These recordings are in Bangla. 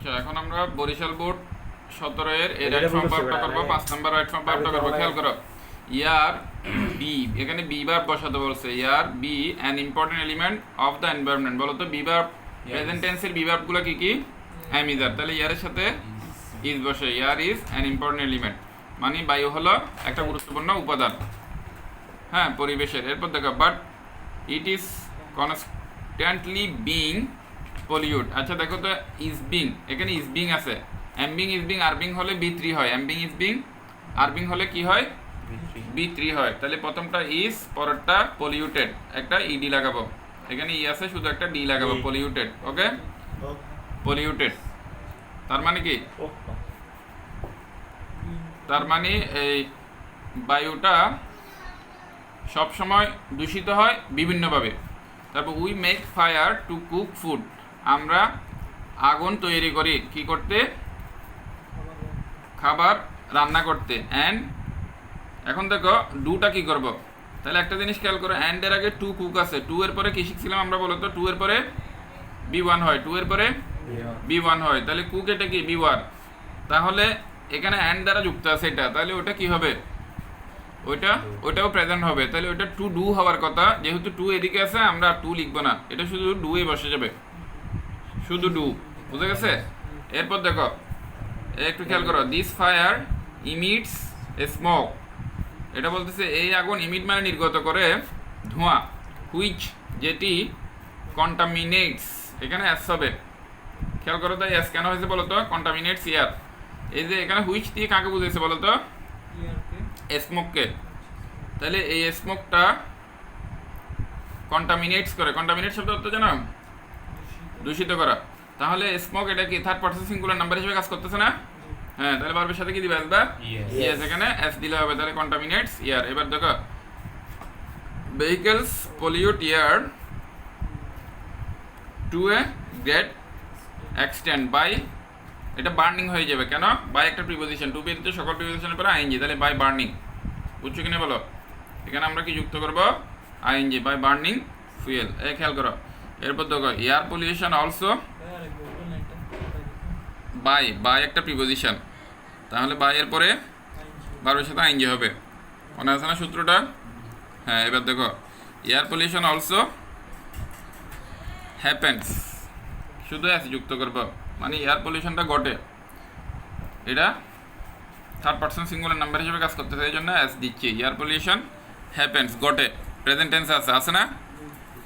আচ্ছা, এখন আমরা বরিশাল বোর্ড 17 এর রাইট ফর্ম ভার্বটা করব। 5 নাম্বার রাইট ফর্ম ভার্বটা করব। খেয়াল করো, ইয়ার বি, এখানে বি ভার্ব বসাতে বলছে। Air be an important element of the environment. বলো তো বি ভার্ব, প্রেজেন্ট টেন্সের বি ভার্বগুলো কি কি? Am is are. তাহলে ইয়ারের সাথে ইজ বসে। Air is an important element, মানে বায়ু হলো একটা গুরুত্বপূর্ণ উপাদান, হ্যাঁ, পরিবেশের। এরপর দেখো, but it is constantly being pollute. আচ্ছা দেখো তো, ইজ বিং, এখানে ইজ বিং আছে। এমবিং ইজ বিং আরবিং হলে বি3 হয়। এমবিং ইজ বিং আরবিং হলে কি হয়? বি3 হয়। তাহলে প্রথমটা ইজ, পরেরটা পলিউটেড, একটা ইডি লাগাবো। এখানে ই আছে, শুধু একটা ডি লাগাবো। পলিউটেড, ওকে, পলিউটেড। তার মানে কি? তার মানে এই বায়ুটা সবসময় দূষিত হয় বিভিন্নভাবে। তারপর we make fire to cook food, আমরা আগুন তৈরি করি কি করতে? খাবার রান্না করতে। অ্যান্ড এখন দেখো ডুটা কি করব? তাহলে একটা জিনিস খেয়াল করো, অ্যান্ড এর আগে টু কুক আছে। টু এর পরে কি শিখছিলাম আমরা বলো তো? টু এর পরে বি1 হয়, টু এর পরে বি1 হয়। তাহলে কুক এটা কি? বি1। তাহলে এখানে অ্যান্ড দ্বারা যুক্ত আছে এটা, তাহলে ওটা কি হবে? ওইটাও প্রেজেন্ট হবে। তাহলে ওইটা টু ডু হওয়ার কথা। যেহেতু টু এদিকে আছে, আমরা টু লিখবো না, এটা শুধু ডু এ বসে যাবে, শুধু ডু। বুঝে গেছে? এরপর দেখো, একটু খেয়াল করো, দিস ফায়ার ইমিটস এ স্মোক, এটা বলতেছে এই আগুন, ইমিট মানে নির্গত করে ধোঁয়া, হুইচ যেটি কন্টামিনেটস, এখানে এস হবে। খেয়াল করো, তাই এস কেন হয়েছে বলো তো? কন্টামিনেটস ইয়ার। এই যে এখানে হুইচ দিয়ে কাকে বুঝেছে বলো তো? স্মোককে। তাহলে এই স্মোকটা কন্টামিনেটস করে। কন্টামিনেট শব্দ অর্থ জানো? দূষিত করা। তাহলে স্মোক এটা কি থার্ড পারসন সিঙ্গুলার নাম্বার হিসেবে কাজ করতেছে না? হ্যাঁ, তাহলে ভার্বের সাথে কি দিবে? আসবা ইয়েস, এখানে এস দিলে হবে। তাহলে কন্টামিনেটস ইয়ার। এবার দেখো, vehicles pollute air to a great extent by, এটা বার্নিং হয়ে যাবে। কেন? বাই একটা প্রিপোজিশন, টু বেরিতে সকল প্রিপোজিশনের পরে আইএনজি, তাহলে বাই বার্নিং। বুঝছো কিনা বলো? এখানে আমরা কি যুক্ত করব? ING, by burning fuel. এই খেয়াল করো। এরপর দেখো, এয়ার পলিউশন অলসো বাই একটা প্রিপোজিশন, তাহলে বাই এর পরে ভার্বের সাথে আইএনজি হবে। মনে আছে না সূত্রটা? হ্যাঁ, এবার দেখো, এয়ার পলিউশন অলসো হ্যাপেন্স, শুধু এস যুক্ত করবো, মানে এয়ার পলিউশনটা ঘটে। এটা থার্ড পারসন সিঙ্গুলার নাম্বার হিসেবে কাজ করতেছে, এই জন্য এস দিচ্ছি। এয়ার পলিউশন হ্যাপেন্স, ঘটে, প্রেজেন্ট টেন্স আছে না?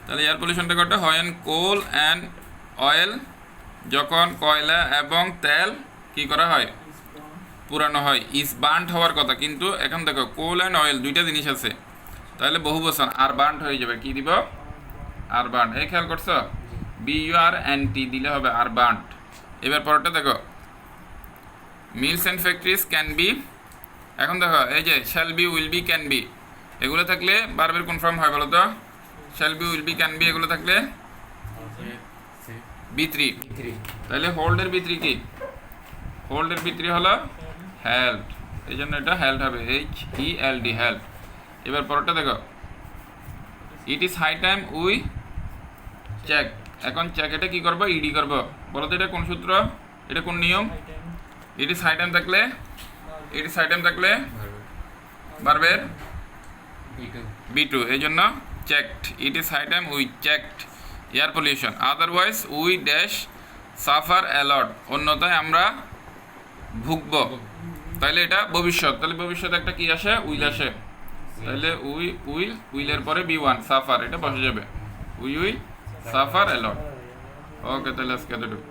তাহলে এয়ার পলিউশনটা ঘটে হোয়েন কোল অ্যান্ড অয়েল, যখন কয়লা এবং তেল কি করা হয়? পুরানো হয়। ইজ বার্ন্ট হওয়ার কথা, কিন্তু এখন দেখো কোল অ্যান্ড অয়েল দুইটা জিনিস আছে, তাহলে বহু বচন, আর বার্ন্ট হয়ে যাবে। কি দিব? আর বার্ন্ট। এই খেয়াল করছো? B U R N T দিলে হবে আর বার্ন্ট। এবার পরেরটা দেখো, mills and factories can be, এখন দেখো এই যে shall be, will be, can be, এগুলো থাকলে ভার্বের কোন ফর্ম হয় বলো তো? Shall be, will be, can be, এগুলো থাকলে বি3। তাহলে হোল্ডের বি3 কি? হোল্ডের বি3 হলো হেল্ড, এই জন্য এটা হেল্ড হবে, HELD, হেল্ড। এবার পরেরটা দেখো, it is high time we check, এখন চেক এটা কি করবো? ইডি করবো। বলো তো এটা কোন সূত্র? এটা কোন নিয়ম? ইট ইজ হাই টাইম থাকলে, ইট ইজ হাই টাইম থাকলে ভার্বের বি2, এই জন্য checked. It is high time we checked air pollution, otherwise we dash suffer অ্যালট, অন্যথায় আমরা ভুগব। তাহলে এটা ভবিষ্যৎ, তাহলে ভবিষ্যৎ একটা কি আসে? উইল আসে। তাহলে উইলের পরে বি1 সাফার, এটা বসে যাবে, উই সাফার অ্যালট। ওকে, তাহলে আজকে এতটুকু।